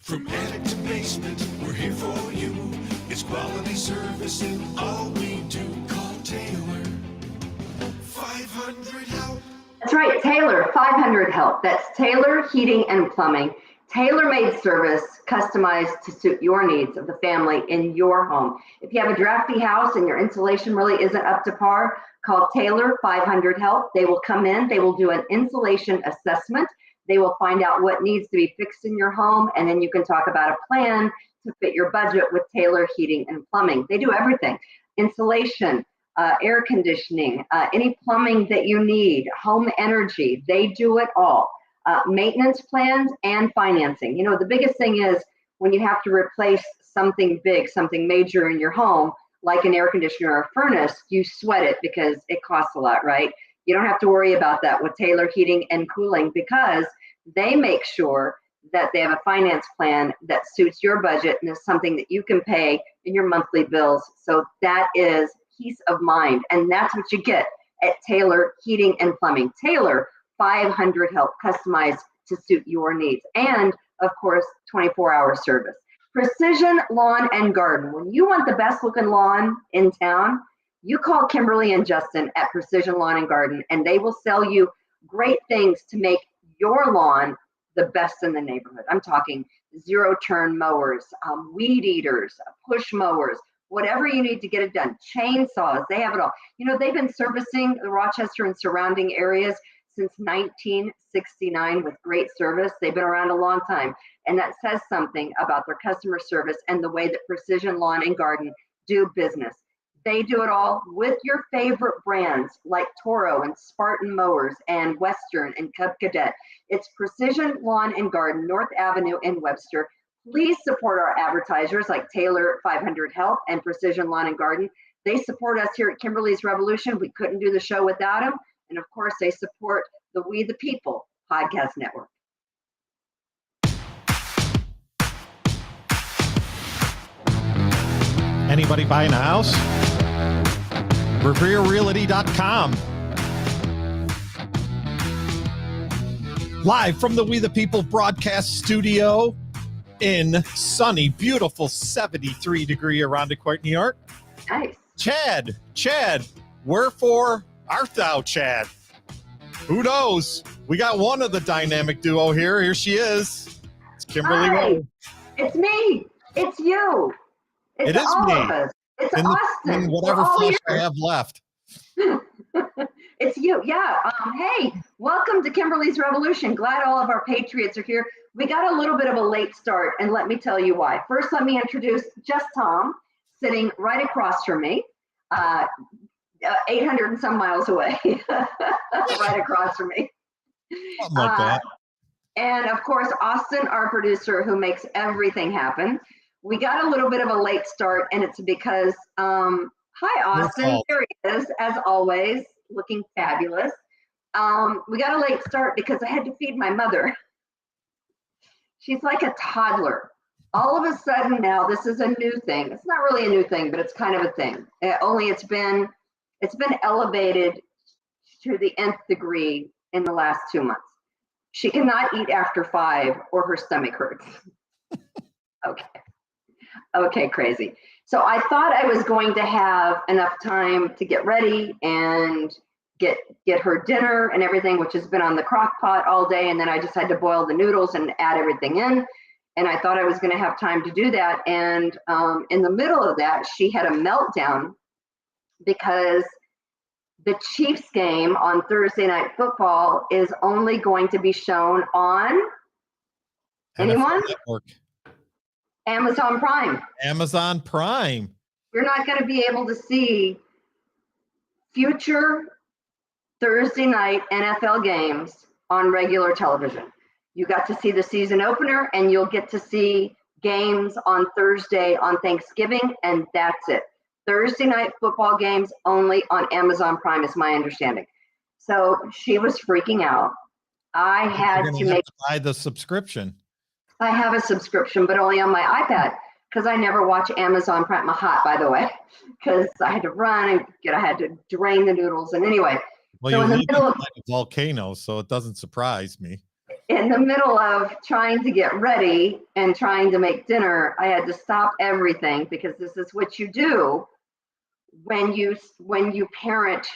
From attic to basement, we're here for you. It's quality service in all we do. Call Taylor. 500 help. That's right, Taylor, 500 help. That's Taylor Heating and Plumbing. Tailor-made service customized to suit your needs of the family in your home. If you have a drafty house and your insulation really isn't up to par, call Taylor 500 help. They will come in, they will do an insulation assessment. They will find out what needs to be fixed in your home, and then you can talk about a plan to fit your budget with Taylor Heating and Plumbing. They do everything: insulation, air conditioning, any plumbing that you need, home energy. They do it all. Maintenance plans and financing. You know, the biggest thing is when you have to replace something big, something major in your home, like an air conditioner or a furnace, you sweat it because it costs a lot, right? You don't have to worry about that with Taylor Heating and Cooling, because they make sure that they have a finance plan that suits your budget and is something that you can pay in your monthly bills. So that is peace of mind. And that's what you get at Taylor Heating and Plumbing. Taylor 500 help, customized to suit your needs. And of course, 24-hour service. Precision Lawn and Garden. When you want the best looking lawn in town, you call Kimberly and Justin at Precision Lawn and Garden, and they will sell you great things to make your lawn the best in the neighborhood. I'm talking zero-turn mowers, weed eaters, push mowers, whatever you need to get it done. Chainsaws, they have it all. You know, they've been servicing the Rochester and surrounding areas since 1969 with great service. They've been around a long time, and that says something about their customer service and the way that Precision Lawn and Garden do business. They do it all with your favorite brands like Toro and Spartan Mowers and Western and Cub Cadet. It's Precision Lawn and Garden, North Avenue in Webster. Please support our advertisers like Taylor 500 Help and Precision Lawn and Garden. They support us here at Kimberly's Revolution. We couldn't do the show without them. And of course, they support the We the People podcast network. Anybody buying a house? RevereRealty.com. Live from the We the People broadcast studio in sunny, beautiful 73-degree Arundecoit, New York. Nice. Chad, wherefore art thou, Chad? Who knows? We got one of the dynamic duo here. Here she is. It's Kimberly. Hi. It's me. It's you. It's all me. of us. It's in Austin. In whatever flesh I have left. It's you. Yeah. Hey, welcome to Kimberly's Revolution. Glad all of our patriots are here. We got a little bit of a late start, and let me tell you why. First, let me introduce just Tom, sitting right across from me, 800 and some miles away, right across from me. Something like that. And of course, Austin, our producer, who makes everything happen. We got a little bit of a late start, and it's because, hi, Austin. There he is, as always, looking fabulous. We got a late start because I had to feed my mother. She's like a toddler. All of a sudden now, this is a new thing. It's not really a new thing, but it's kind of a thing. Only it's been elevated to the nth degree in the last 2 months. She cannot eat after 5 or her stomach hurts. Okay, crazy. So I thought I was going to have enough time to get ready and get her dinner and everything, which has been on the crock pot all day. And then I just had to boil the noodles and add everything in. And I thought I was going to have time to do that. And in the middle of that, she had a meltdown because the Chiefs game on Thursday Night Football is only going to be shown on anyone? Amazon Prime. Amazon Prime. You're not going to be able to see future Thursday night NFL games on regular television. You got to see the season opener, and you'll get to see games on Thursday on Thanksgiving, and that's it. Thursday night football games only on Amazon Prime is my understanding. So she was freaking out. I had to buy the subscription. I have a subscription, but only on my iPad, because I never watch Amazon Prime. I'm hot, by the way, because I had to run and I had to drain the noodles. And anyway, well, so you live in a volcano, so it doesn't surprise me. in the middle of trying to get ready and trying to make dinner, I had to stop everything because this is what you do when you parent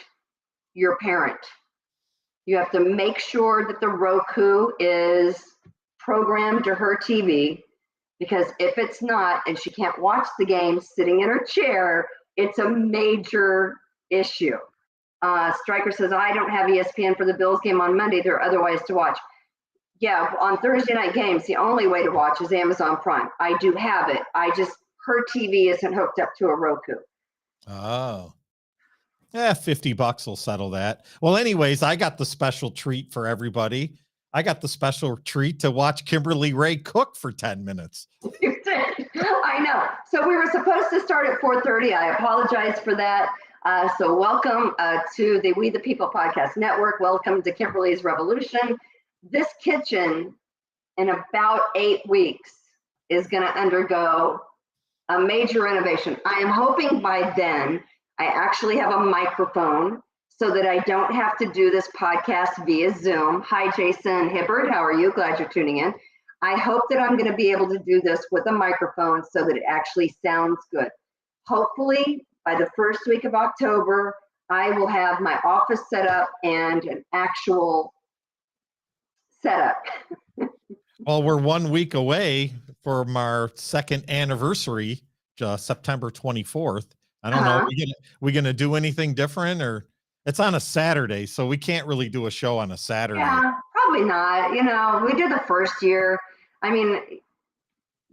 your parent. You have to make sure that the Roku is programmed to her TV, because if it's not and she can't watch the game sitting in her chair, it's a major issue. Stryker says, I don't have ESPN for the Bills game on Monday. There are other ways to watch. Yeah, on Thursday night games, the only way to watch is Amazon Prime. I do have it. Her TV isn't hooked up to a Roku. Oh. Yeah, $50 will settle that. Well, anyways, I got the special treat for everybody. I got the special treat to watch Kimberly Ray cook for 10 minutes. You did. I know. So we were supposed to start at 4:30. I apologize for that. So welcome to the We the People Podcast Network. Welcome to Kimberly's Revolution. This kitchen in about 8 weeks is going to undergo a major renovation. I am hoping by then I actually have a microphone so that I don't have to do this podcast via Zoom. Hi, Jason Hibbert. How are you? Glad you're tuning in. I hope that I'm going to be able to do this with a microphone so that it actually sounds good. Hopefully, by the first week of October, I will have my office set up and an actual setup. Well, we're 1 week away from our second anniversary, September 24th. I don't know. We gonna do anything different, or it's on a Saturday, so we can't really do a show on a Saturday. Yeah, probably not. You know, we did the first year. I mean,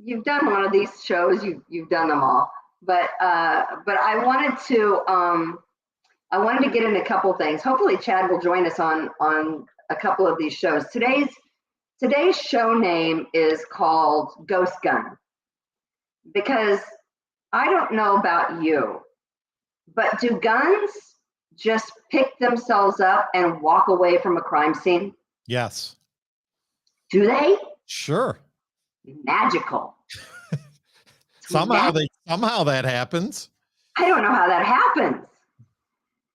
you've done one of these shows. You've done them all. But I wanted to get into a couple things. Hopefully, Chad will join us on a couple of these shows. Today's show name is called Ghost Gun, because I don't know about you, but do guns just pick themselves up and walk away from a crime scene? Yes. Do they? Sure. Magical. Somehow that happens. I don't know how that happens.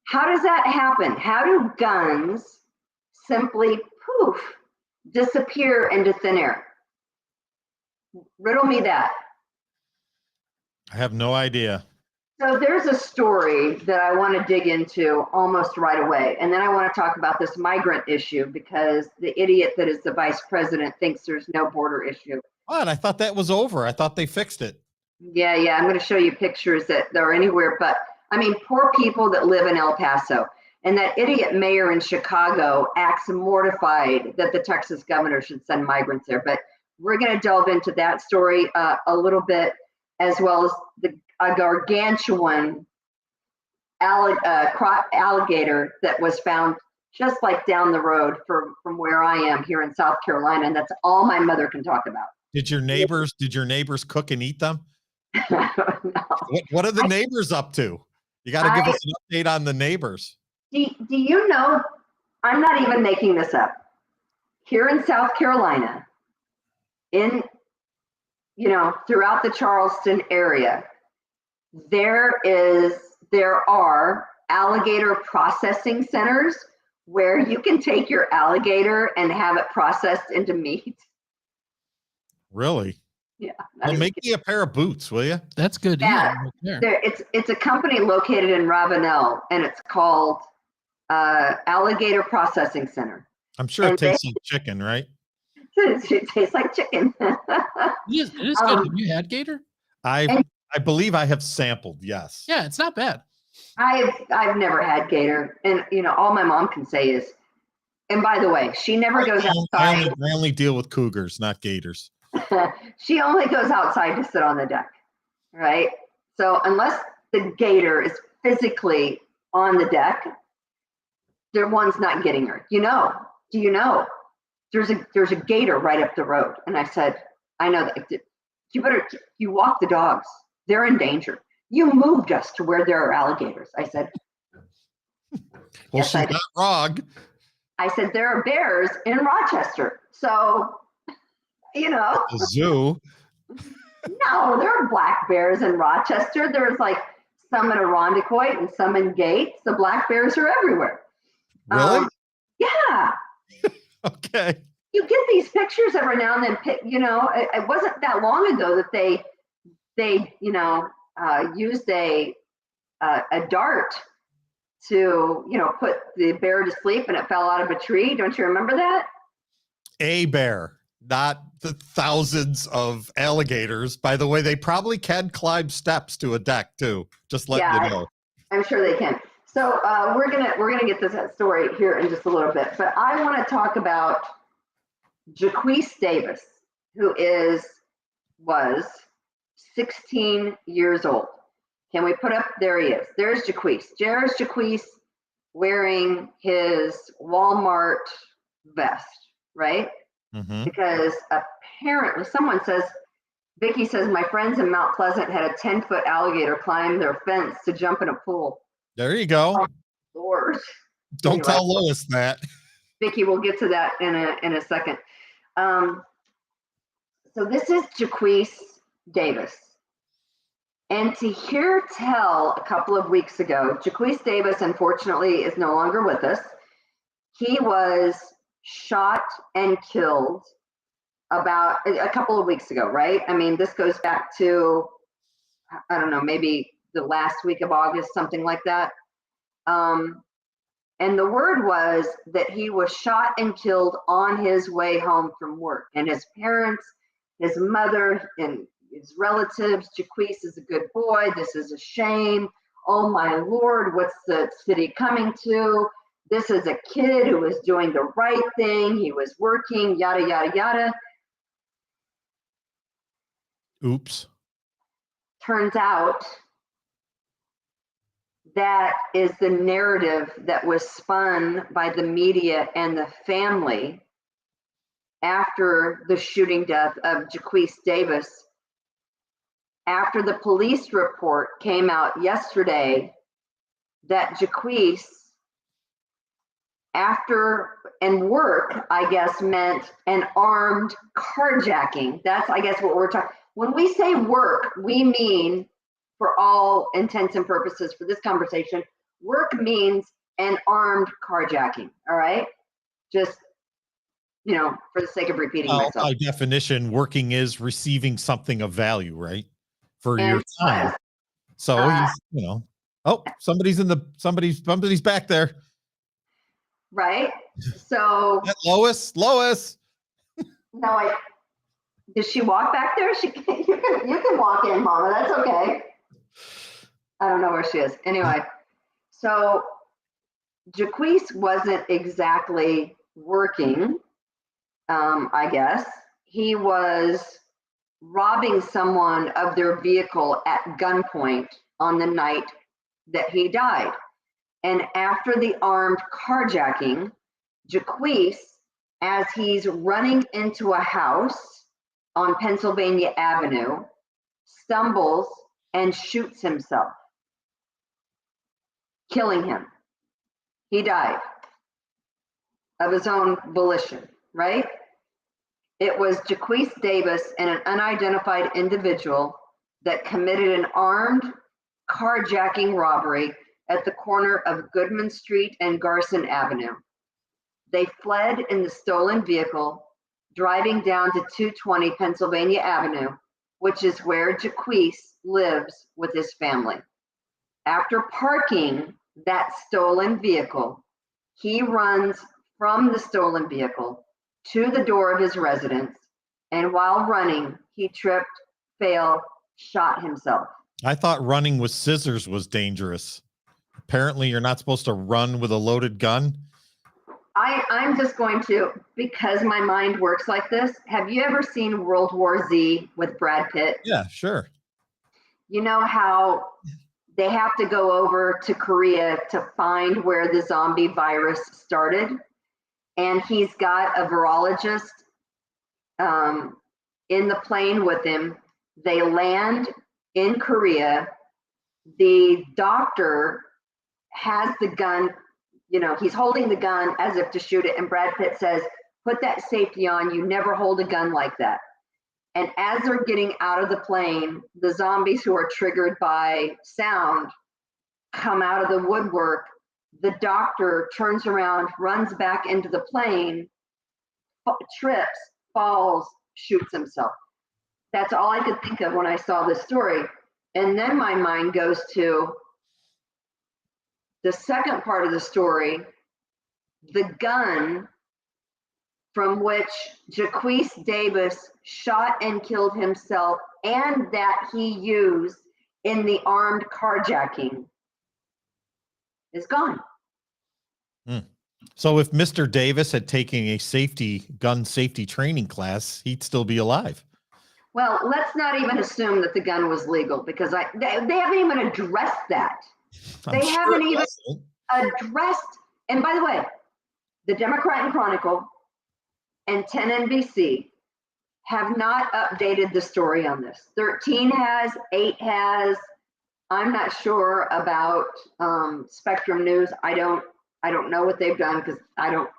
How does that happen? How do guns simply poof, disappear into thin air? Riddle me that. I have no idea. So there's a story that I want to dig into almost right away. And then I want to talk about this migrant issue, because the idiot that is the vice president thinks there's no border issue. What? I thought that was over. I thought they fixed it. Yeah. I'm going to show you pictures that are anywhere. But I mean, poor people that live in El Paso. And that idiot mayor in Chicago acts mortified that the Texas governor should send migrants there. But we're going to delve into that story a little bit, as well as a gargantuan alligator that was found just like down the road from where I am here in South Carolina. And that's all my mother can talk about. Did your neighbors cook and eat them? No. What are the neighbors up to? You got to give us an update on the neighbors. Do you know, I'm not even making this up. Here in South Carolina, throughout the Charleston area, there are alligator processing centers where you can take your alligator and have it processed into meat. Really? Yeah. Well, make me a pair of boots, will you? That's good. Yeah. Yeah. It's a company located in Ravenel, and it's called Alligator Processing Center. I'm sure it tastes like chicken, right? It tastes like chicken. It is good. Have you had gator? I believe I have sampled. Yes. Yeah, it's not bad. I've never had gator, and all my mom can say is, and by the way, she never goes outside. I only deal with cougars, not gators. She only goes outside to sit on the deck, right? So unless the gator is physically on the deck, one's not getting her. Do you know? There's a gator right up the road. And I said, I know that. You walk the dogs. They're in danger. You moved us to where there are alligators. I said, well, yes, she's not wrong. I said, there are bears in Rochester. So, The zoo. No, there are black bears in Rochester. There's like some in Irondequoit and some in Gates. The black bears are everywhere. Really? Yeah. Okay. You get these pictures every now and then. It wasn't that long ago that they used a dart to put the bear to sleep, and it fell out of a tree. Don't you remember that? A bear, not the thousands of alligators. By the way, they probably can climb steps to a deck too. Just letting you know. I'm sure they can. So we're gonna get to that story here in just a little bit, but I want to talk about Jacquees Davis, who was 16 years old. Can we put up? There he is. There's Jacquees. There's Jacquees wearing his Walmart vest, right? Mm-hmm. Because apparently someone says, Vicky says, my friends in Mount Pleasant had a 10-foot alligator climb their fence to jump in a pool. There you go. Oh, Lord. Don't tell Lois that. Vicky, we'll get to that in a second. So this is Jacquees Davis. And to hear tell a couple of weeks ago, Jacquees Davis, unfortunately, is no longer with us. He was shot and killed about a couple of weeks ago, right? I mean, this goes back to, I don't know, maybe the last week of August, something like that. And the word was that he was shot and killed on his way home from work. And his parents, his mother, and his relatives, Jacquees is a good boy. This is a shame. Oh my Lord, what's the city coming to? This is a kid who was doing the right thing. He was working, yada, yada, yada. Oops. Turns out that is the narrative that was spun by the media and the family after the shooting death of Jacquees Davis. After the police report came out yesterday that Jacquees, and work, I guess, meant an armed carjacking. That's, I guess, what we're talking. When we say work, we mean, for all intents and purposes for this conversation, work means an armed carjacking. All right, just for the sake of repeating myself. By definition, working is receiving something of value, right? For your time. So he's, oh, somebody's back there. Right. So Lois. No, did she walk back there? You can walk in, Mama. That's okay. I don't know where she is. Anyway, so Jacquees wasn't exactly working, I guess. He was robbing someone of their vehicle at gunpoint on the night that he died. And after the armed carjacking, Jacquees, as he's running into a house on Pennsylvania Avenue, stumbles and shoots himself, killing him. He died of his own volition, right? It was Jacquees Davis and an unidentified individual that committed an armed carjacking robbery at the corner of Goodman Street and Garson Avenue. They fled in the stolen vehicle, driving down to 220 Pennsylvania Avenue, which is where Jacquees lives with his family. After parking that stolen vehicle, he runs from the stolen vehicle to the door of his residence, and while running, he tripped, fell, shot himself. I thought running with scissors was dangerous. Apparently, you're not supposed to run with a loaded gun. I'm just going to, because my mind works like this. Have you ever seen World War Z with Brad Pitt? Yeah, sure. You know how they have to go over to Korea to find where the zombie virus started? And he's got a virologist in the plane with him. They land in Korea. The doctor has the gun, he's holding the gun as if to shoot it. And Brad Pitt says, put that safety on. You never hold a gun like that. And as they're getting out of the plane, the zombies who are triggered by sound come out of the woodwork. The doctor turns around, runs back into the plane, trips, falls, shoots himself. That's all I could think of when I saw this story. And then my mind goes to the second part of the story, the gun from which Jacquees Davis shot and killed himself and that he used in the armed carjacking is gone. So if Mr. Davis had taken a gun safety training class, he'd still be alive. Well, let's not even assume that the gun was legal because they haven't even addressed that. They haven't even addressed, and by the way, the Democrat and Chronicle and 10 NBC have not updated the story on this. 13 has, 8 has. I'm not sure about Spectrum News. I don't know what they've done because I don't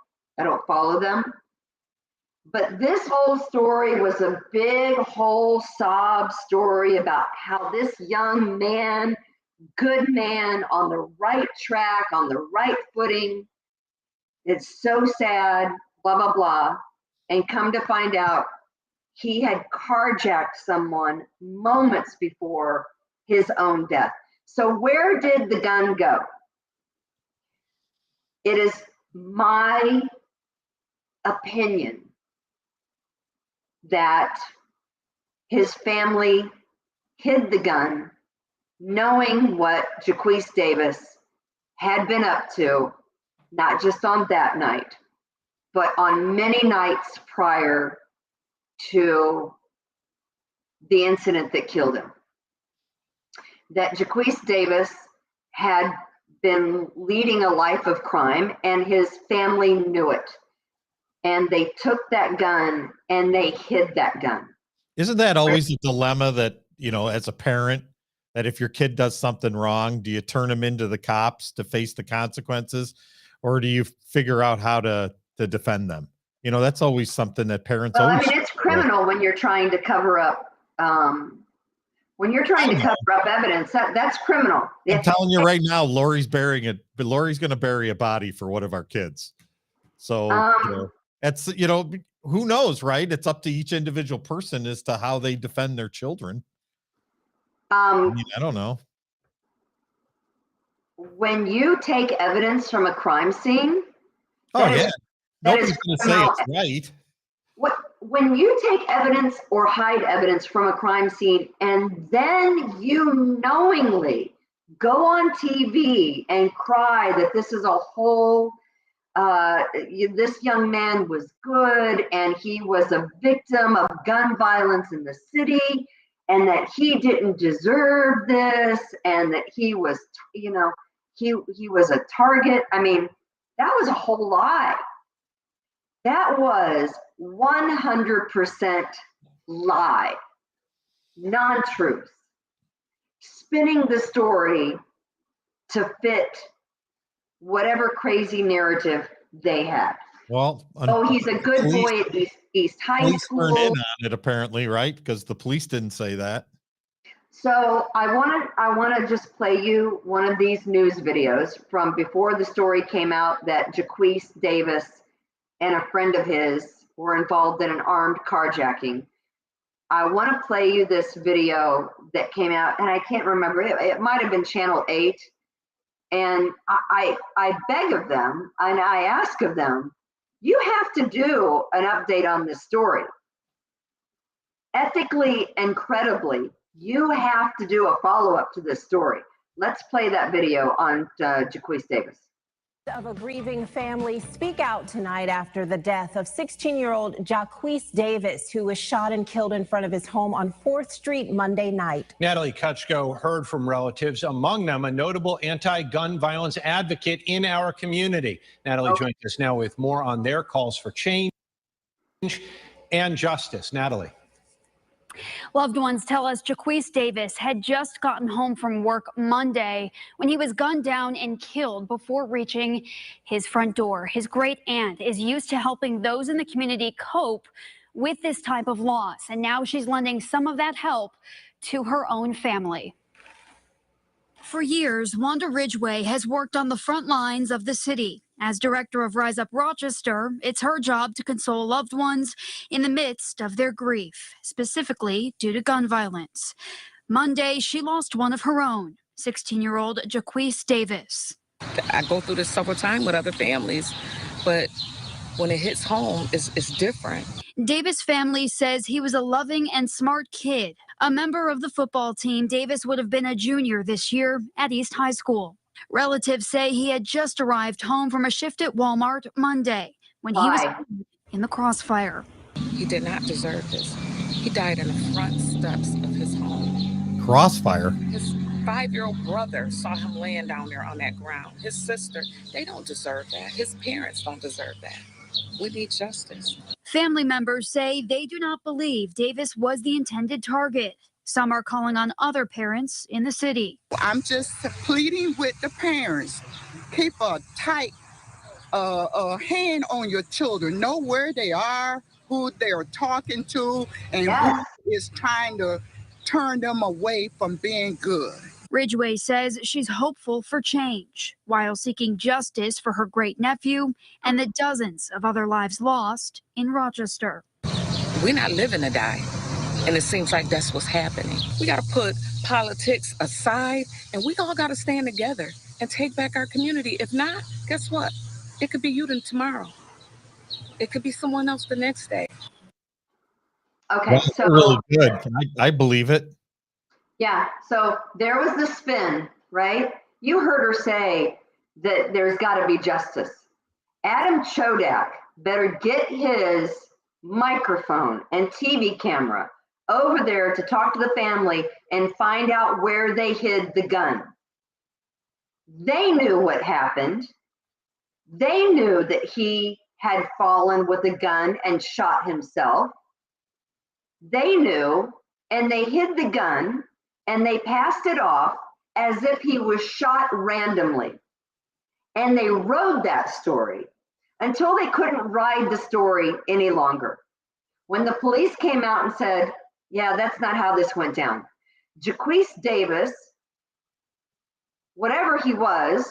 follow them. But this whole story was a big whole sob story about how this young man, good man, on the right track, on the right footing. It's so sad, blah, blah, blah. And come to find out, he had carjacked someone moments before his own death. So where did the gun go? It is my opinion that his family hid the gun, knowing what Jacquees Davis had been up to, not just on that night, but on many nights prior to the incident that killed him. That Jacquees Davis had been leading a life of crime and his family knew it. And they took that gun and they hid that gun. Isn't that always a dilemma that, as a parent, that if your kid does something wrong, do you turn them into the cops to face the consequences, or do you figure out how to defend them? That's always something that parents always. I mean, it's criminal when you're trying to cover up evidence. That's criminal. I'm telling you right now, Lori's going to bury a body for one of our kids. So that's, who knows, right? It's up to each individual person as to how they defend their children. I don't know. When you take evidence from a crime scene. Nobody's going to say it's right. When you take evidence or hide evidence from a crime scene and then you knowingly go on TV and cry that this is a whole, this young man was good and he was a victim of gun violence in the city and that he didn't deserve this and that he was, he was a target. I mean, that was a whole lie. That was 100% lie, non-truth, spinning the story to fit whatever crazy narrative they had. Well, he's a good boy at East High School. In on it apparently, right? Because the police didn't say that. So I want to just play you one of these news videos from before the story came out that Jacquees Davis and a friend of his were involved in an armed carjacking. I want to play you this video that came out, and I can't remember, it might have been Channel 8. And I beg of them, and I ask of them, you have to do an update on this story. Ethically and credibly, you have to do a follow-up to this story. Let's play that video on Jacquees Davis. Of a grieving family speak out tonight after the death of 16-year-old Jacquees Davis, who was shot and killed in front of his home on 4th Street Monday night. Natalie Kutchko heard from relatives, among them a notable anti-gun violence advocate in our community. Natalie joins us now with more on their calls for change and justice. Natalie. Loved ones tell us Jacquees Davis had just gotten home from work Monday when he was gunned down and killed before reaching his front door. His great aunt is used to helping those in the community cope with this type of loss, and now she's lending some of that help to her own family. For years, Wanda Ridgway has worked on the front lines of the city. As director of Rise Up Rochester, it's her job to console loved ones in the midst of their grief, specifically due to gun violence. Monday, she lost one of her own, 16-year-old Jacquees Davis. I go through this several times with other families, but when it hits home, it's different. Davis' family says he was a loving and smart kid. A member of the football team, Davis would have been a junior this year at East High School. Relatives say he had just arrived home from a shift at Walmart Monday when he was in the crossfire. He did not deserve this. He died in the front steps of his home. Crossfire? His 5-year-old brother saw him laying down there on that ground. His sister, they don't deserve that. His parents don't deserve that. We need justice. Family members say they do not believe Davis was the intended target. Some are calling on other parents in the city. I'm just pleading with the parents. Keep a tight hand on your children. Know where they are, who they're talking to, and who is trying to turn them away from being good. Ridgway says she's hopeful for change while seeking justice for her great-nephew and the dozens of other lives lost in Rochester. We're not living to die, and it seems like that's what's happening. We got to put politics aside, and we all got to stand together and take back our community. If not, guess what? It could be you tomorrow. It could be someone else the next day. Okay, That's so really good. I believe it. yeah, so there was the spin, right? You heard her say that there's got to be justice. Adam Chodak better get his microphone and TV camera over there to talk to the family and find out where they hid the gun. They knew what happened. They knew that he had fallen with a gun and shot himself. They knew, and they hid the gun, and they passed it off as if he was shot randomly. And they rode that story until they couldn't ride the story any longer. When the police came out and said, yeah, that's not how this went down. Jacquees Davis, whatever he was,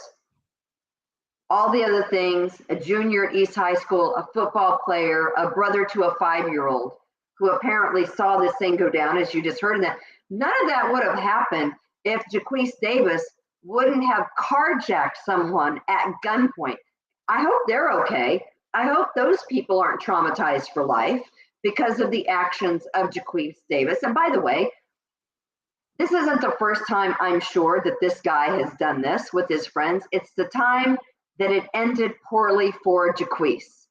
all the other things, a junior at East High School, a football player, a brother to a 5-year-old who apparently saw this thing go down, as you just heard in that. None of that would have happened if Jacquees Davis wouldn't have carjacked someone at gunpoint. I hope they're okay. I hope those people aren't traumatized for life because of the actions of Jacquees Davis. And by the way, this isn't the first time, I'm sure, that this guy has done this with his friends. It's the time that it ended poorly for Jacquees.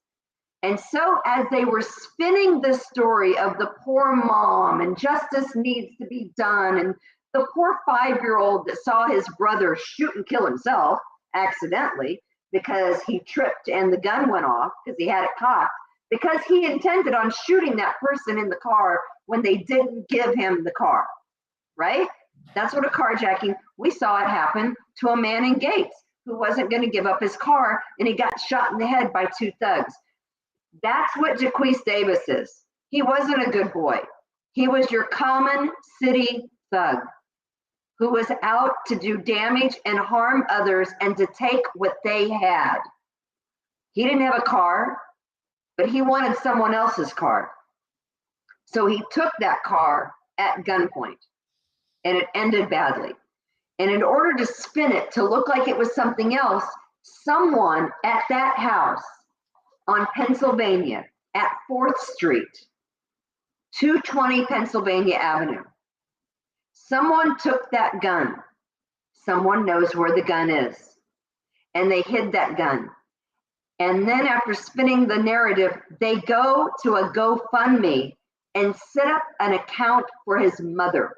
And so as they were spinning the story of the poor mom and justice needs to be done, and the poor 5-year-old that saw his brother shoot and kill himself accidentally because he tripped and the gun went off because he had it cocked, because he intended on shooting that person in the car when they didn't give him the car, right? That's what a carjacking, we saw it happen to a man in Gates who wasn't going to give up his car, and he got shot in the head by 2 thugs. That's what Jacquees Davis is. He wasn't a good boy. He was your common city thug who was out to do damage and harm others and to take what they had. He didn't have a car, but he wanted someone else's car. So he took that car at gunpoint, and it ended badly. And in order to spin it to look like it was something else, someone at that house on Pennsylvania at 4th Street, 220 Pennsylvania Avenue, someone took that gun. Someone knows where the gun is, and they hid that gun. And then after spinning the narrative, they go to a GoFundMe and set up an account for his mother.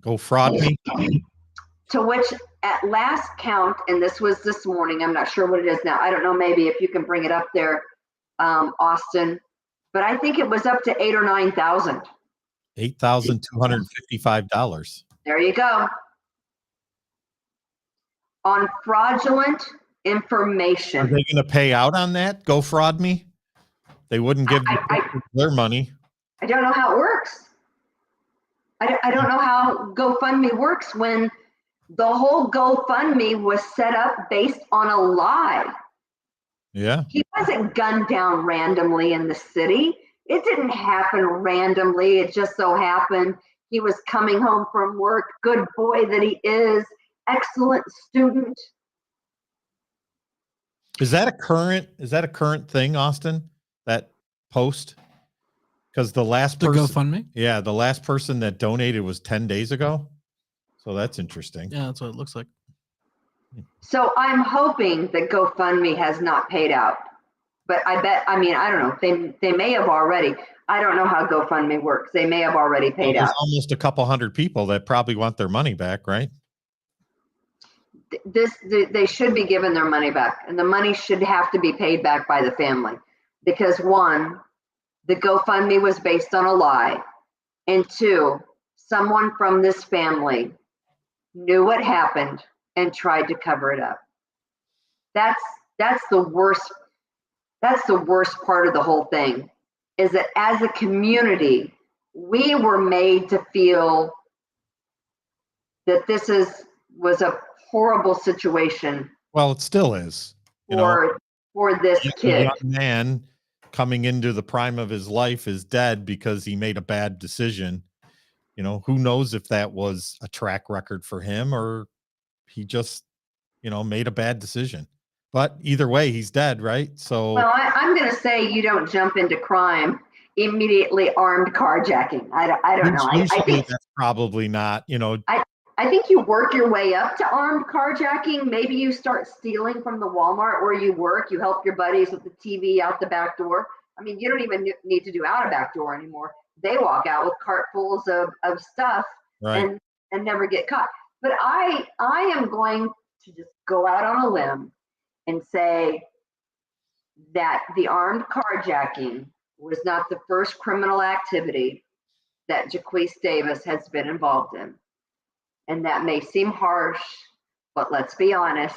Go fraud me. To which at last count, and this was this morning, I'm not sure what it is now. I don't know, maybe if you can bring it up there, Austin, but I think it was up to 8,000 or 9,000. $8,255. There you go. On fraudulent information. Are they going to pay out on that? Go fraud me? They wouldn't give their money. I don't know how it works. I don't know how GoFundMe works when The whole GoFundMe was set up based on a lie. Yeah. He wasn't gunned down randomly in the city. It didn't happen randomly. It just so happened he was coming home from work. Good boy that he is. Excellent student. Is that a current thing, Austin? That post? Because the last The person, GoFundMe? yeah, the last person that donated was 10 days ago. So that's interesting. Yeah, that's what it looks like. So I'm hoping that GoFundMe has not paid out. But I don't know. They may have already. I don't know how GoFundMe works. They may have already paid There's out. almost a couple hundred people that probably want their money back, right? They should be given their money back, and the money should have to be paid back by the family, because one, the GoFundMe was based on a lie, and two, someone from this family knew what happened and tried to cover it up. That's the worst. That's the worst part of the whole thing, is that as a community, we were made to feel that this was a horrible situation. Well, it still is. For this kid. A young man coming into the prime of his life is dead because he made a bad decision. Who knows if that was a track record for him or he just, made a bad decision. But either way, he's dead, right? So, well, I'm going to say you don't jump into crime immediately armed carjacking. I don't know. I think that's probably not, I think you work your way up to armed carjacking. Maybe you start stealing from the Walmart where you work. You help your buddies with the TV out the back door. I mean, you don't even need to do out a back door anymore. They walk out with cartfuls of stuff, right, and never get caught. But I am going to just go out on a limb and say that the armed carjacking was not the first criminal activity that Jacquees Davis has been involved in. And that may seem harsh, but let's be honest,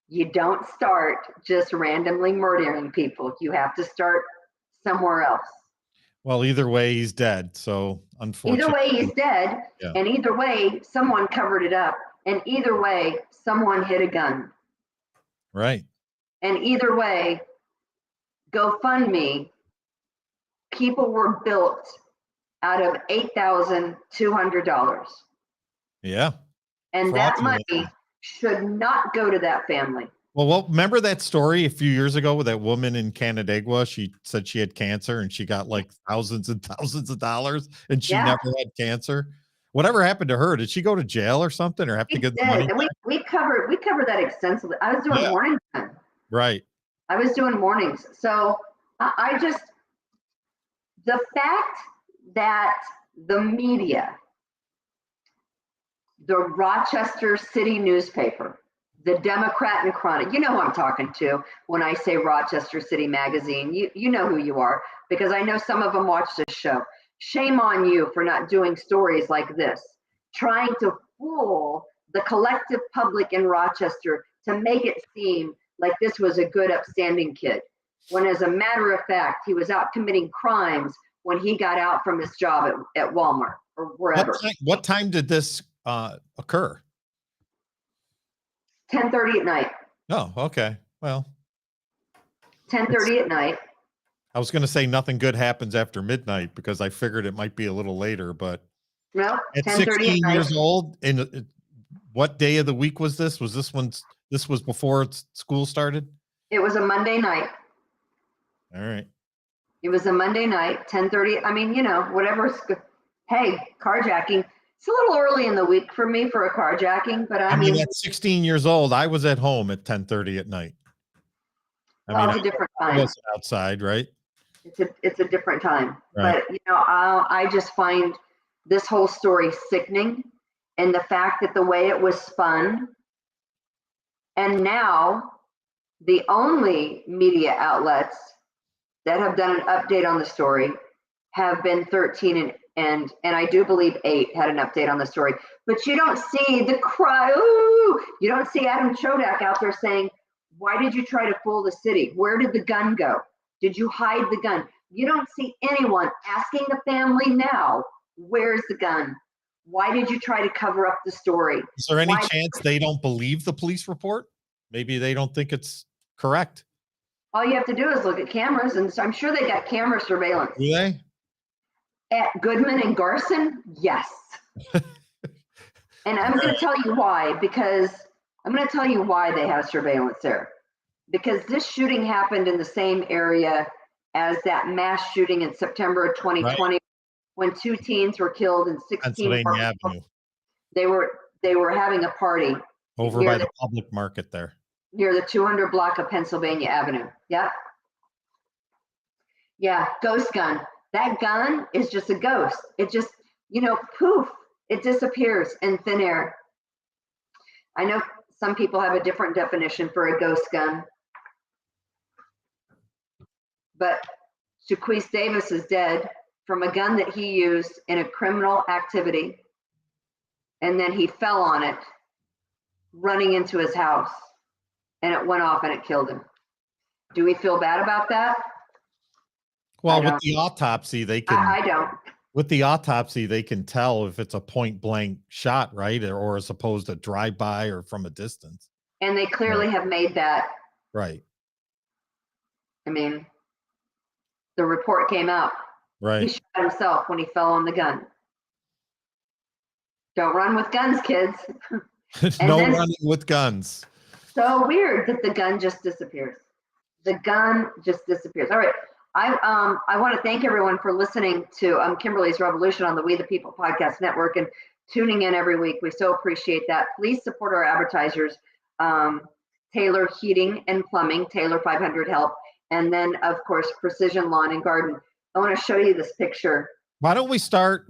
you don't start just randomly murdering people. You have to start somewhere else. Well, either way, he's dead. So unfortunately. Either way, he's dead. Yeah. And either way, someone covered it up. And either way, someone hid a gun. Right. And either way, GoFundMe, people were built out of $8,200. Yeah. And that money should not go to that family. Well, remember that story a few years ago with that woman in Canandaigua? She said she had cancer and she got like thousands and thousands of dollars and she never had cancer. Whatever happened to her? Did she go to jail or something, or have to get the money back? We covered that extensively. I was doing mornings then. Right. I was doing mornings. So I just, the fact that the media, the Rochester City newspaper, the Democrat and Chronic, you know who I'm talking to when I say Rochester City Magazine. You know who you are, because I know some of them watch this show. Shame on you for not doing stories like this, trying to fool the collective public in Rochester to make it seem like this was a good, upstanding kid, when as a matter of fact, he was out committing crimes when he got out from his job at Walmart or wherever. What time did this occur? 10:30 at night. Oh, okay. Well, 10:30 at night. I was going to say nothing good happens after midnight because I figured it might be a little later, but no, at 16 years old, and what day of the week was this? Was this was before school started? It was a Monday night. All right. It was a Monday night, 10:30. I mean, whatever. Hey, carjacking. It's a little early in the week for me for a carjacking, but I mean, at 16 years old, I was at home at 10:30 at night. It's a different time. I wasn't outside, right? It's a different time. Right. But I just find this whole story sickening, and the fact that the way it was spun, and now the only media outlets that have done an update on the story have been 13 and I do believe 8 had an update on the story. But you don't see the cry. Ooh, you don't see Adam Chodak out there saying, "Why did you try to fool the city? Where did the gun go? Did you hide the gun?" You don't see anyone asking the family now, "Where's the gun? Why did you try to cover up the story? Is there any Why- chance they don't believe the police report? Maybe they don't think it's correct. All you have to do is look at cameras, and so I'm sure they got camera surveillance. Do they? At Goodman and Garson, yes. And I'm going to tell you why, because I'm going to tell you why they have surveillance there. Because this shooting happened in the same area as that mass shooting in September of 2020, when 2 teens were killed and 16 Pennsylvania Avenue, they were having a party over near by the public market there. near the 200 block of Pennsylvania Avenue. Yep. Yeah, ghost gun. That gun is just a ghost. It just, poof, it disappears in thin air. I know some people have a different definition for a ghost gun, but Jacquees Davis is dead from a gun that he used in a criminal activity, and then he fell on it running into his house, and it went off and it killed him. Do we feel bad about that? Well, with the autopsy, they can. I don't. With the autopsy, they can tell if it's a point blank shot, right, or as opposed to drive by or from a distance. And they clearly have made that. Right. I mean, the report came out. Right. He shot himself when he fell on the gun. Don't run with guns, kids. No running with guns. So weird that the gun just disappears. The gun just disappears. All right. I want to thank everyone for listening to Kimberly's Revolution on the We the People Podcast Network and tuning in every week. We so appreciate that. Please support our advertisers, Taylor Heating and Plumbing, Taylor 500 Help, and then of course Precision Lawn and Garden. I want to show you this picture. Why don't we start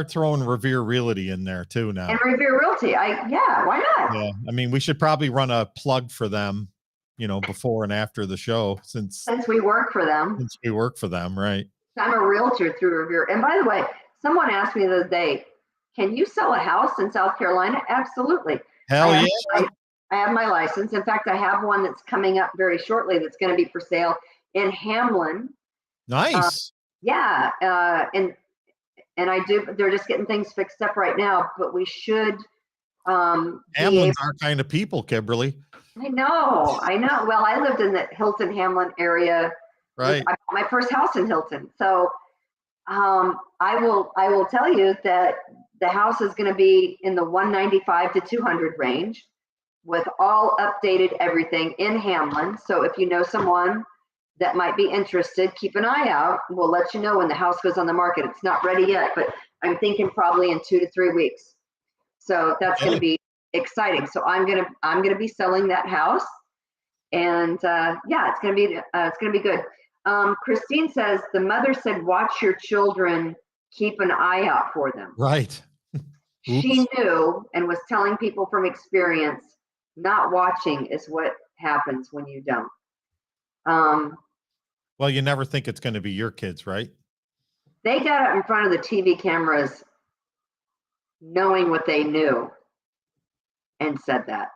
throwing Revere Realty in there too now? And Revere Realty. Yeah, why not? Yeah, I mean, we should probably run a plug for them, before and after the show, since we work for them. Since we work for them, right? I'm a realtor through Revere. And by the way, someone asked me the other day, can you sell a house in South Carolina? Absolutely. Hell yeah. I have my license. In fact, I have one that's coming up very shortly that's going to be for sale in Hamlin. Nice. Yeah. And I do, they're just getting things fixed up right now, but we should. Hamlin's our kind of people, Kimberly. I know. Well, I lived in the Hilton Hamlin area. Right. I bought my first house in Hilton. So I will tell you that the house is going to be in the 195 to 200 range with all updated everything in Hamlin. So if you know someone that might be interested, keep an eye out. We'll let you know when the house goes on the market. It's not ready yet, but I'm thinking probably in 2 to 3 weeks. So that's going to be exciting. So I'm gonna be selling that house, and yeah, it's gonna be good. Christine says the mother said, "Watch your children, keep an eye out for them." Right. She knew and was telling people from experience, not watching is what happens when you don't. Well, you never think it's going to be your kids, right? They got up in front of the TV cameras knowing what they knew and said that.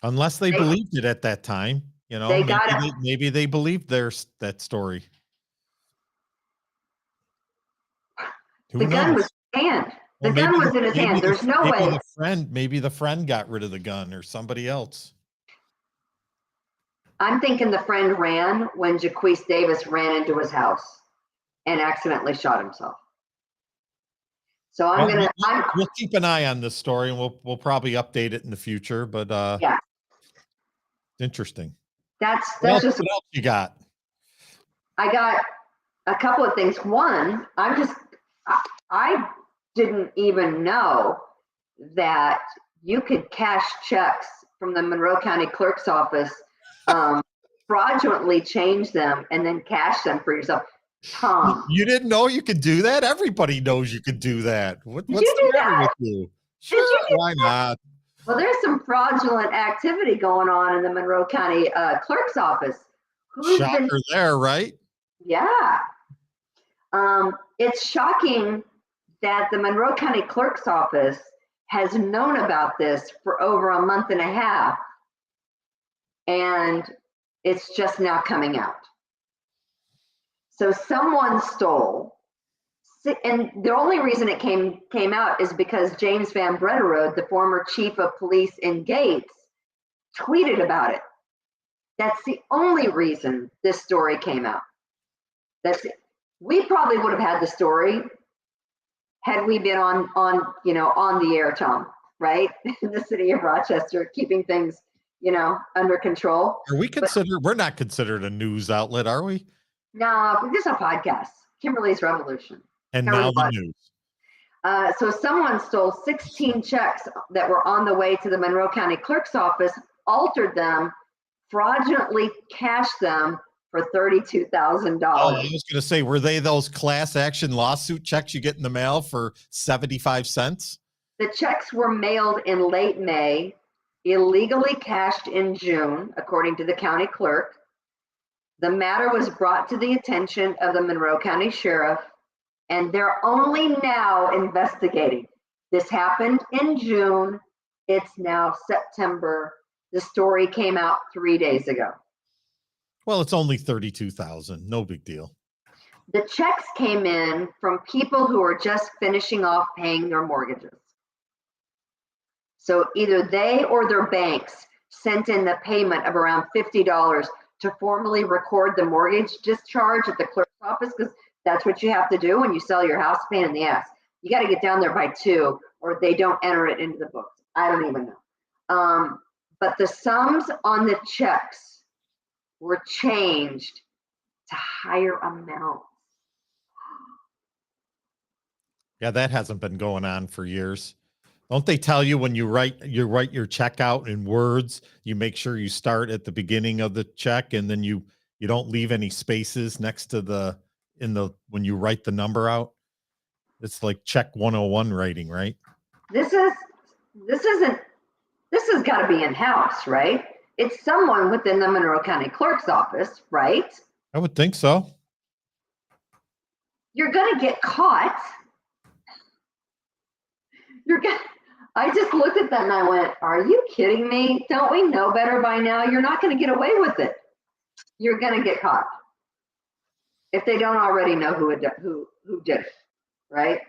Unless they believed it at that time, They got maybe they believed that story. The gun was in his hand. The gun was in his hand. There's no way. Maybe the friend got rid of the gun or somebody else. I'm thinking the friend ran when Jacquees Davis ran into his house and accidentally shot himself. So we'll keep an eye on this story, and we'll probably update it in the future. But yeah, interesting. That's what just else you got. I got a couple of things. One, I didn't even know that you could cash checks from the Monroe County Clerk's office, fraudulently change them, and then cash them for yourself. Tom, you didn't know you could do that? Everybody knows you could do that. What's the matter with you? Sure, why not? Well, there's some fraudulent activity going on in the Monroe County Clerk's office. Shocker there, right? Yeah. It's shocking that the Monroe County Clerk's office has known about this for over a month and a half, and it's just now coming out. So someone stole And the only reason it came out is because James Van Brederode, the former chief of police in Gates, tweeted about it. That's the only reason this story came out. That's it. We probably would have had the story had we been on the air, Tom, right? In the city of Rochester, keeping things, under control. Are we considered? We're not considered a news outlet, are we? No, this is a podcast, Kimberly's Revolution. And now the news. So someone stole 16 checks that were on the way to the Monroe County Clerk's office, altered them, fraudulently cashed them for $32,000. Oh, I was going to say, were they those class action lawsuit checks you get in the mail for 75 cents? The checks were mailed in late May, illegally cashed in June, according to the county clerk. The matter was brought to the attention of the Monroe County Sheriff, and they're only now investigating. This happened in June. It's now September. The story came out 3 days ago. Well, it's only 32,000. No big deal. The checks came in from people who are just finishing off paying their mortgages. So either they or their banks sent in the payment of around $50 to formally record the mortgage discharge at the clerk's office, because that's what you have to do when you sell your house. Pain in the ass. You got to get down there by 2 or they don't enter it into the books. I don't even know. But the sums on the checks were changed to higher amounts. Yeah, that hasn't been going on for years. Don't they tell you when you write your check out in words, you make sure you start at the beginning of the check and then you don't leave any spaces next to when you write the number out? It's like check 101 writing, right? This has got to be in-house, right? It's someone within the Monroe County Clerk's office, right? I would think so. You're going to get caught. I just looked at that and I went, are you kidding me? Don't we know better by now? You're not going to get away with it. You're going to get caught. If they don't already know who did it, right?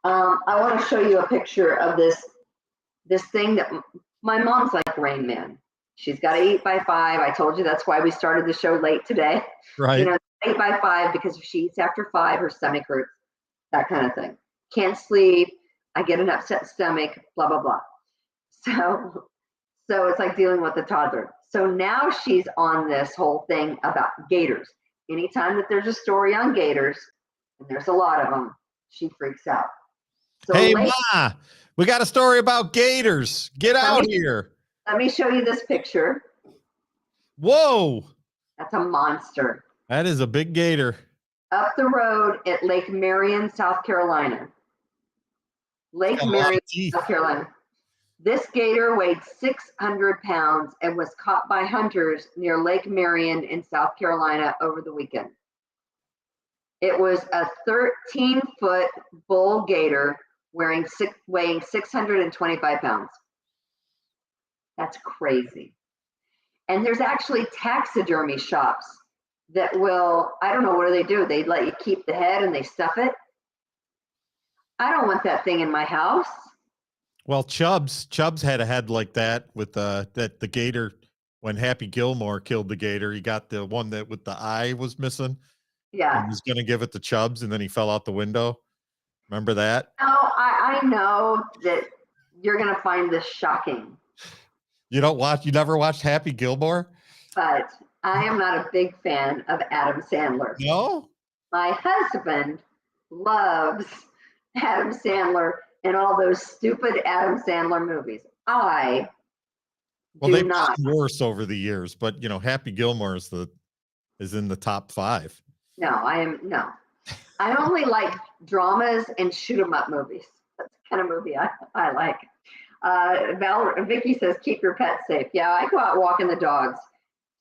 I want to show you a picture of this thing that my mom's like Rain Man. She's got to eat by 5. I told you that's why we started the show late today. Right. 8 by 5 because if she eats after 5, her stomach hurts, that kind of thing. Can't sleep. I get an upset stomach, blah, blah, blah. So it's like dealing with a toddler. So now she's on this whole thing about gators. Anytime that there's a story on gators, and there's a lot of them, she freaks out. So hey, Ma, we got a story about gators. Get out here. Let me show you this picture. Whoa. That's a monster. That is a big gator. Up the road at Lake Marion, South Carolina. Lake Marion, South Carolina. This gator weighed 600 pounds and was caught by hunters near Lake Marion in South Carolina over the weekend. It was a 13-foot bull gator weighing 625 pounds. That's crazy. And there's actually taxidermy shops that will, I don't know, what do? They let you keep the head and they stuff it. I don't want that thing in my house. Well, Chubbs had a head like that with the gator. When Happy Gilmore killed the gator, he got the one that with the eye was missing. Yeah. He was going to give it to Chubbs and then he fell out the window. Remember that? No, I know that you're going to find this shocking. You never watched Happy Gilmore? But I am not a big fan of Adam Sandler. No? My husband loves Adam Sandler and all those stupid Adam Sandler movies. I they've not. gotten worse over the years, but Happy Gilmore is in the top 5. No, I only like dramas and shoot 'em up movies. That's the kind of movie I like. Vicky says, keep your pets safe. Yeah, I go out walking the dogs.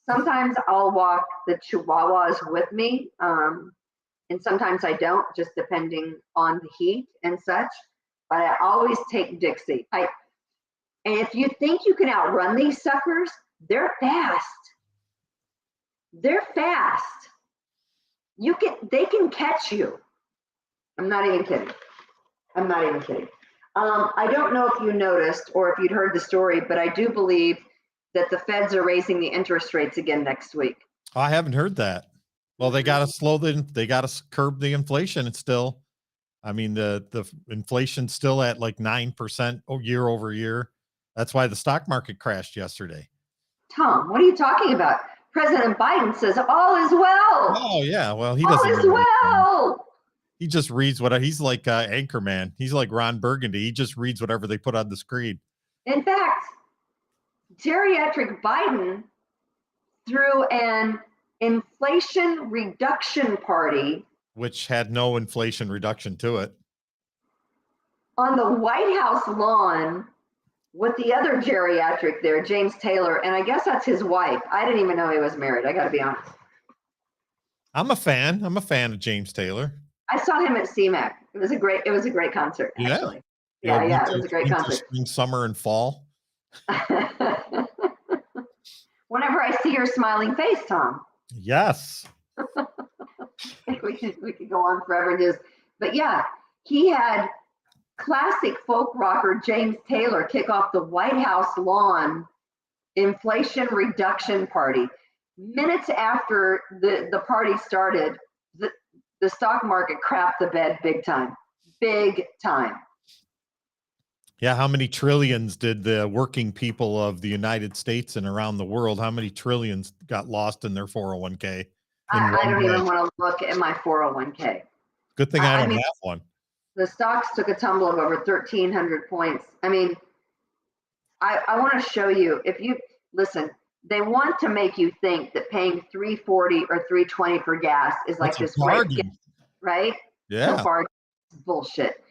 Sometimes I'll walk the Chihuahuas with me. And sometimes I don't, just depending on the heat and such. But I always take Dixie. And if you think you can outrun these suckers, they're fast. They're fast. They can catch you. I'm not even kidding. I'm not even kidding. I don't know if you noticed or if you'd heard the story, but I do believe that the feds are raising the interest rates again next week. I haven't heard that. Well, they got to they got to curb the inflation. It's still, I mean, the inflation's still at like 9% year over year. That's why the stock market crashed yesterday. Tom, what are you talking about? President Biden says all is well. Oh yeah, well he all doesn't. All is well. He just reads what he's like. Anchorman. He's like Ron Burgundy. He just reads whatever they put on the screen. In fact, geriatric Biden threw an inflation reduction party, which had no inflation reduction to it, on the White House lawn with the other geriatric there, James Taylor, and I guess that's his wife. I didn't even know he was married. I got to be honest. I'm a fan of James Taylor. I saw him at CMAC. It was a great concert, actually. Yeah, it was a great concert. Spring, summer, and fall. Whenever I see your smiling face, Tom. Yes. we could go on forever and just, but yeah, he had classic folk rocker James Taylor kick off the White House lawn inflation reduction party. Minutes after the party started, the stock market crapped the bed big time. Big time. Yeah, how many trillions did the working people of the United States and around the world, how many trillions got lost in their 401k? I don't even want to look at my 401k. Good thing I don't have one. The stocks took a tumble of over 1,300 points. I mean, I want to show you, if you listen, they want to make you think that paying $3.40 or $3.20 for gas is like this great gift, right? Yeah. Bullshit.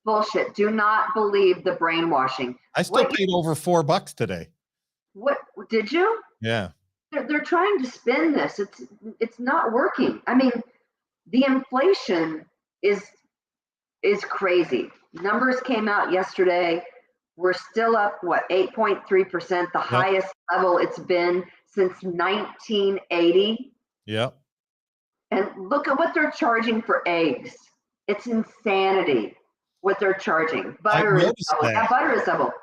Bullshit. Do not believe the brainwashing. I still paid over $4 today. What did you? Yeah. They're trying to spin this. It's not working. I mean, the inflation is crazy. Numbers came out yesterday. We're still up, 8.3%, the highest level it's been since 1980. Yep. And look at what they're charging for eggs. It's insanity what they're charging. Butter is double. Yeah, butter is double.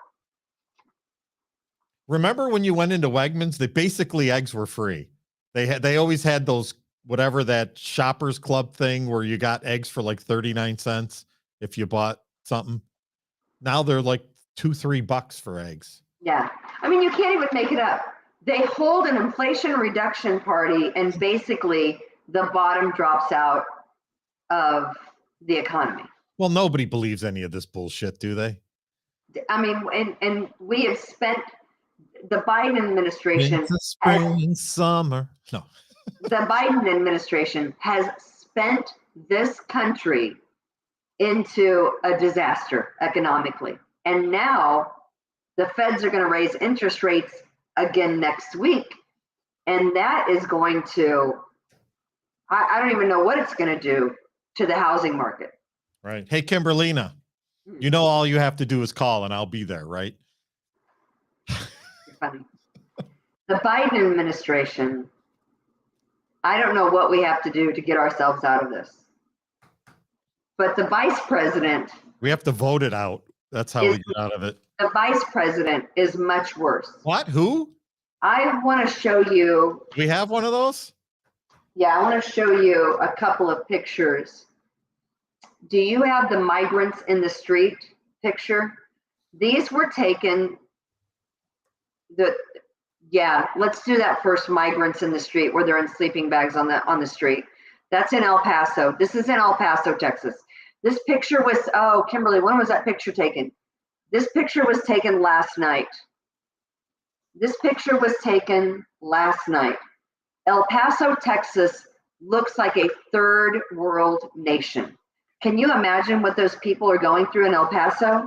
Remember when you went into Wegmans, basically eggs were free. They always had those, whatever, that Shoppers Club thing where you got eggs for like 39 cents if you bought something. Now they're like $2-3 for eggs. Yeah. I mean, you can't even make it up. They hold an inflation reduction party and basically the bottom drops out of the economy. Well, nobody believes any of this bullshit, do they? I mean, and we have spent, the Biden administration. Spring, summer. No. The Biden administration has spent this country into a disaster economically. And now the feds are going to raise interest rates again next week. And that is going to, I don't even know what it's going to do to the housing market. Right. Hey, Kimberlina, you know, all you have to do is call and I'll be there, right? Funny. The Biden administration, I don't know what we have to do to get ourselves out of this. But the vice president. We have to vote it out. That's how we get out of it. The vice president is much worse. What? Who? I want to show you. We have one of those? Yeah, I want to show you a couple of pictures. Do you have the migrants in the street picture? These were taken. Let's do that first. Migrants in the street where they're in sleeping bags on the street. That's in El Paso. This is in El Paso, Texas. This picture was, Kimberly, when was that picture taken? This picture was taken last night. This picture was taken last night. El Paso, Texas looks like a third world nation. Can you imagine what those people are going through in El Paso?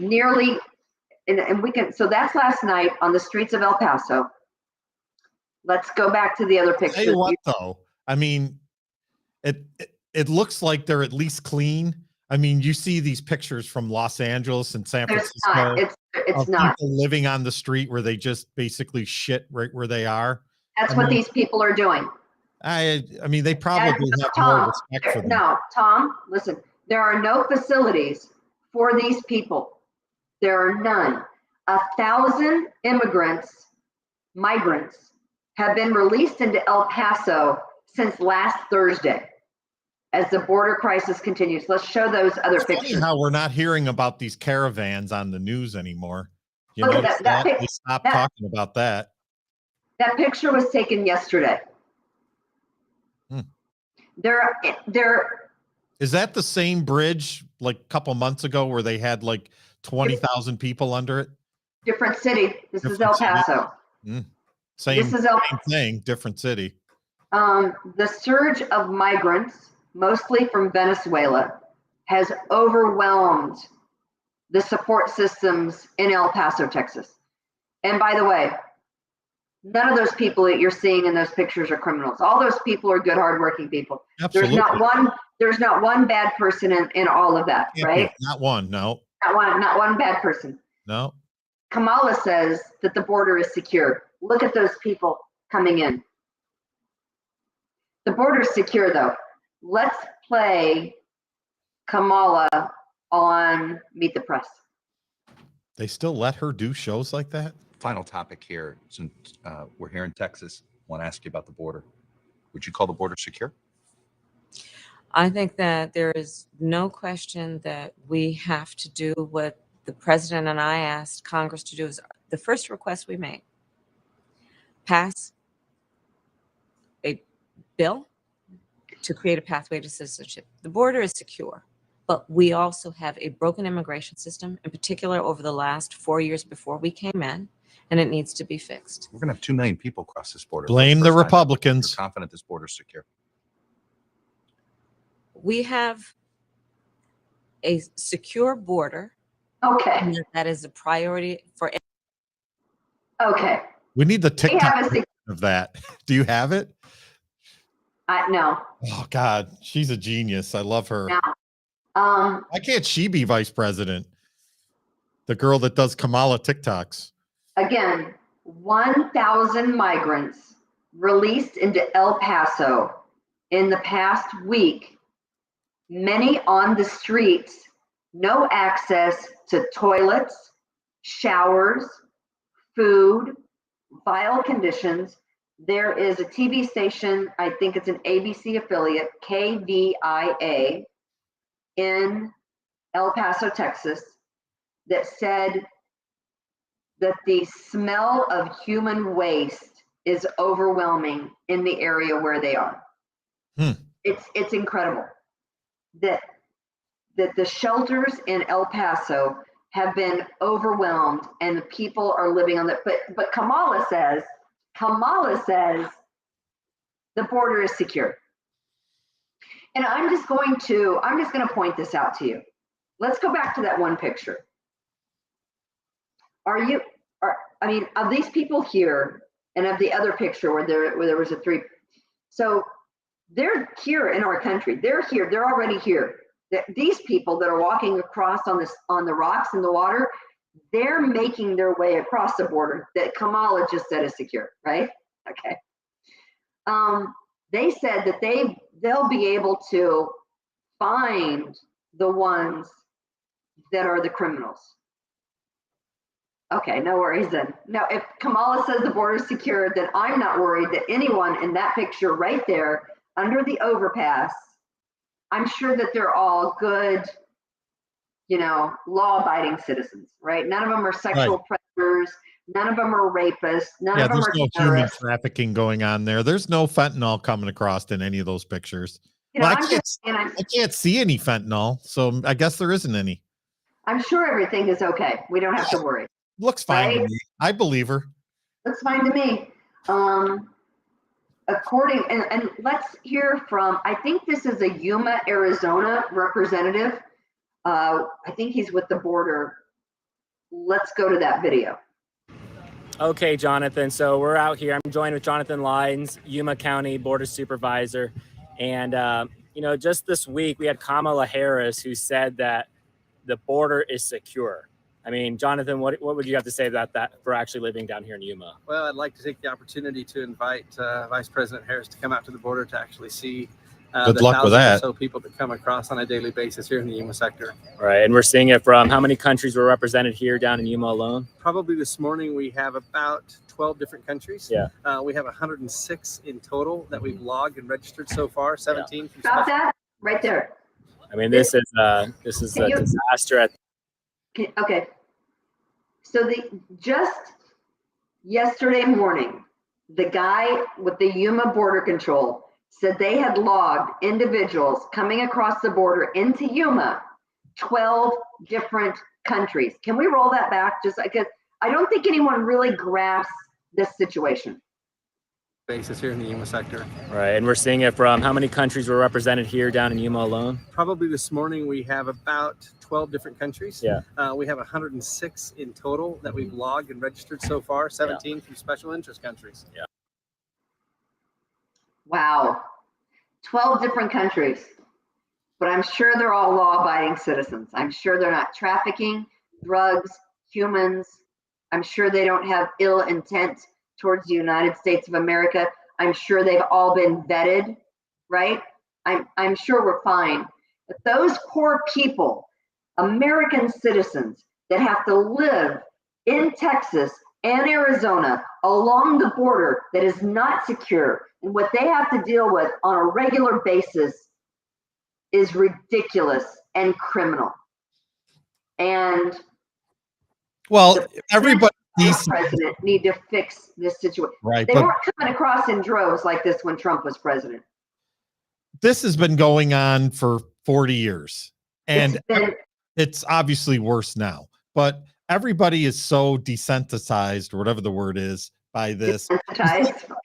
So that's last night on the streets of El Paso. Let's go back to the other picture. Tell you what, though, I mean, it looks like they're at least clean. I mean, you see these pictures from Los Angeles and San Francisco. It's not. People living on the street where they just basically shit right where they are. That's what these people are doing. I mean, they probably have Tom, more respect for them. no, Tom, listen, there are no facilities for these people. There are none. 1,000 migrants have been released into El Paso since last Thursday as the border crisis continues. Let's show those other It's funny pictures. how we're not hearing about these caravans on the news anymore. You Look at notice that they stopped talking about that. That picture was taken yesterday. Is that the same bridge like a couple months ago where they had like 20,000 people under it? Different city. This is El Paso. Same This is thing, different city. The surge of migrants, mostly from Venezuela, has overwhelmed the support systems in El Paso, Texas. And by the way, none of those people that you're seeing in those pictures are criminals. All those people are good, hardworking people. Absolutely. There's not one bad person in all of that, right? Not one, no. Not one bad person. No. Kamala says that the border is secure. Look at those people coming in. The border is secure, though. Let's play Kamala on Meet the Press. They still let her do shows like that? Final topic here, since we're here in Texas, I want to ask you about the border. Would you call the border secure? I think that there is no question that we have to do what the president and I asked Congress to do. Is the first request we made. Pass a bill to create a pathway to citizenship. The border is secure, but we also have a broken immigration system, in particular over the last 4 years before we came in, and it needs to be fixed. We're going to have 2 million people cross this border. Blame the Republicans. You're confident this border is secure? We have a secure border. Okay. That is a priority for. Okay. We need the TikTok of that. Do you have it? No. Oh God, she's a genius. I love her. No. Why can't she be vice president? The girl that does Kamala TikToks. Again, 1,000 migrants released into El Paso in the past week. Many on the streets, no access to toilets, showers, food, vile conditions. There is a TV station, I think it's an ABC affiliate, KVIA, in El Paso, Texas, that said that the smell of human waste is overwhelming in the area where they are. It's incredible that the shelters in El Paso have been overwhelmed and the people are living on that. But Kamala says the border is secure. And I'm just going to point this out to you. Let's go back to that one picture. Of these people here and of the other picture where there was a 3. So they're here in our country. They're here. They're already here. These people that are walking across on the rocks in the water, they're making their way across the border that Kamala just said is secure, right? Okay. They said that they'll be able to find the ones that are the criminals. Okay, no worries then. Now, if Kamala says the border is secure, then I'm not worried that anyone in that picture right there under the overpass, I'm sure that they're all good, law-abiding citizens, right? None of them are sexual predators. None of them are rapists. None of them are there's no terrorists. human trafficking going on there. There's no fentanyl coming across in any of those pictures. I can't see any fentanyl, so I guess there isn't any. I'm sure everything is okay. We don't have to worry. Looks fine to me. I believe her. Looks fine to me. And let's hear from, I think this is a Yuma, Arizona representative. I think he's with the border. Let's go to that video. Okay, Jonathan. So we're out here. I'm joined with Jonathan Lyons, Yuma County Border Supervisor. And, just this week we had Kamala Harris who said that the border is secure. I mean, Jonathan, what would you have to say about that for actually living down here in Yuma? Well, I'd like to take the opportunity to invite Vice President Harris to come out to the border to actually see Good luck with thousands that. or so people that come across on a daily basis here in the Yuma sector. Right, and we're seeing it from how many countries were represented here down in Yuma alone? Probably this morning we have about 12 different countries. Yeah. We have 106 in total that we've logged and registered so far. 17. From Stop that right there. I mean, this is a disaster. Okay. So just yesterday morning, the guy with the Yuma border control said they had logged individuals coming across the border into Yuma, 12 different countries. Can we roll that back? Just because I don't think anyone really grasps this situation. Basis here in the Yuma sector. Right, and we're seeing it from how many countries were represented here down in Yuma alone? Probably this morning we have about 12 different countries. Yeah. We have 106 in total that we've logged and registered so far. 17 from special interest countries. Yeah. Wow. 12 different countries. But I'm sure they're all law-abiding citizens. I'm sure they're not trafficking, drugs, humans. I'm sure they don't have ill intent towards the United States of America. I'm sure they've all been vetted, right? I'm sure we're fine. But those poor people, American citizens that have to live in Texas and Arizona along the border that is not secure, and what they have to deal with on a regular basis is ridiculous and criminal. And well, everybody president need to fix this situation. Right, They but weren't coming across in droves like this when Trump was president. this has been going on for 40 years, and it's obviously worse now. But everybody is so desensitized, or whatever the word is, by this.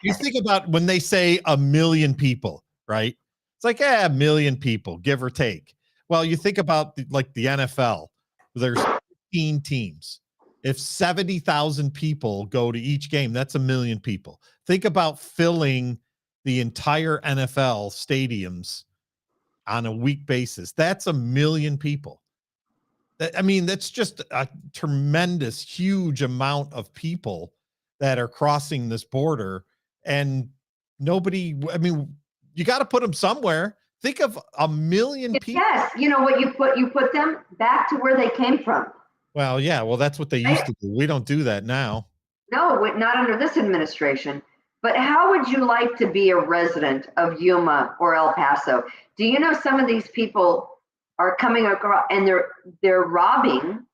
You think about when they say 1 million people, right? It's like, 1 million people, give or take. Well, you think about like the NFL, there's 15 teams. If 70,000 people go to each game, that's 1 million people. Think about filling the entire NFL stadiums on a week basis. That's 1 million people. I mean, that's just a tremendous, huge amount of people that are crossing this border, and nobody, I mean, you got to put them somewhere. Think of 1 million people. Yes, you know what, you put them back to where they came from. Well, yeah, well, that's what they used to do. We don't do that now. No, not under this administration. But how would you like to be a resident of Yuma or El Paso? Do you know some of these people are coming across and they're robbing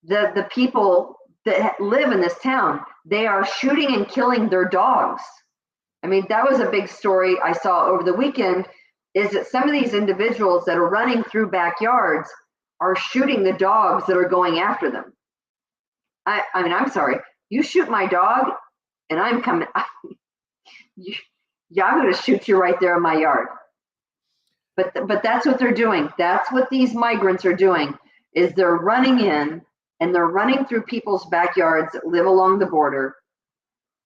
the people that live in this town? They are shooting and killing their dogs. I mean, that was a big story I saw over the weekend, is that some of these individuals that are running through backyards are shooting the dogs that are going after them. I mean, I'm sorry. You shoot my dog and I'm coming. I'm going to shoot you right there in my yard. But that's what they're doing. That's what these migrants are doing, is they're running in and they're running through people's backyards that live along the border,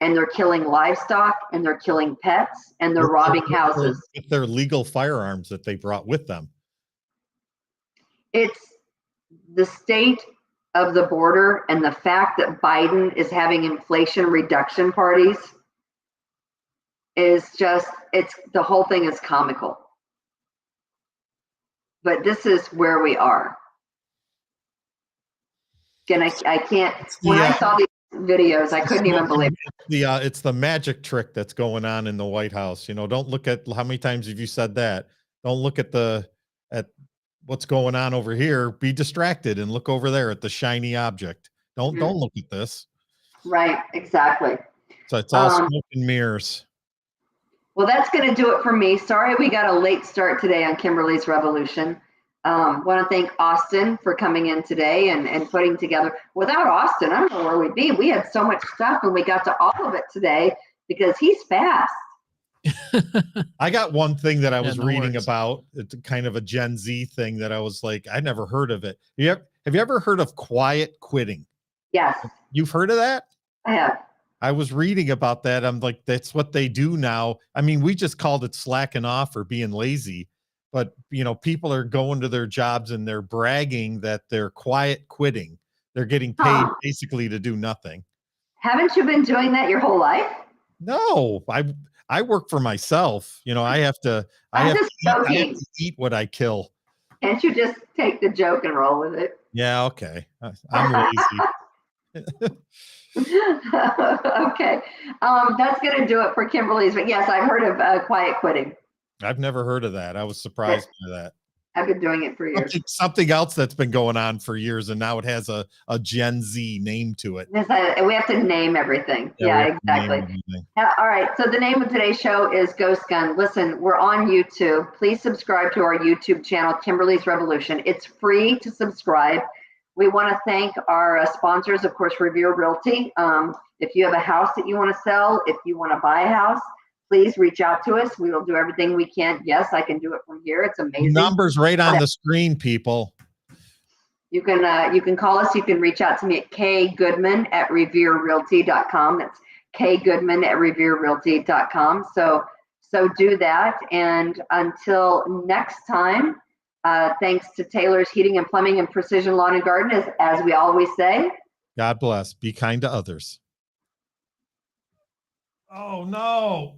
and they're killing livestock and they're killing pets and they're robbing houses. With their legal firearms that they brought with them. It's the state of the border and the fact that Biden is having inflation reduction parties is just, the whole thing is comical. But this is where we are. Again, I can't, when I saw these videos, I couldn't even believe it. It's the magic trick that's going on in the White House. You know, don't look at, how many times have you said that? Don't look at what's going on over here. Be distracted and look over there at the shiny object. Don't look at this. Right, exactly. So it's all smoke and mirrors. Well, that's going to do it for me. Sorry we got a late start today on Kimberly's Revolution. Want to thank Austin for coming in today and putting together. Without Austin, I don't know where we'd be. We had so much stuff and we got to all of it today because he's fast. I got one thing that I was reading about. It's kind of a Gen Z thing that I was like, I never heard of it. Have you ever heard of quiet quitting? Yes. You've heard of that? I have. I was reading about that. I'm like, that's what they do now. I mean, we just called it slacking off or being lazy, but you know, people are going to their jobs and they're bragging that they're quiet quitting. They're getting paid basically to do nothing. Haven't you been doing that your whole life? No, I work for myself. You know, I have to eat what I kill. Can't you just take the joke and roll with it? Yeah, okay. I'm lazy. Okay. That's going to do it for Kimberly's. But yes, I've heard of quiet quitting. I've never heard of that. I was surprised by that. I've been doing it for years. Something else that's been going on for years, and now it has a Gen Z name to it. We have to name everything. Yeah, exactly. All right. So the name of today's show is Ghost Gun. Listen, we're on YouTube. Please subscribe to our YouTube channel, Kimberly's Revolution. It's free to subscribe. We want to thank our sponsors, of course, Revere Realty. If you have a house that you want to sell, if you want to buy a house, please reach out to us. We will do everything we can. Yes, I can do it from here. It's amazing. Numbers right on the screen, people. You can call us. You can reach out to me at kgoodman@revererealty.com. That's kgoodman@revererealty.com. So do that. And until next time, thanks to Taylor's Heating and Plumbing and Precision Lawn and Garden, as we always say. God bless. Be kind to others. Oh, no.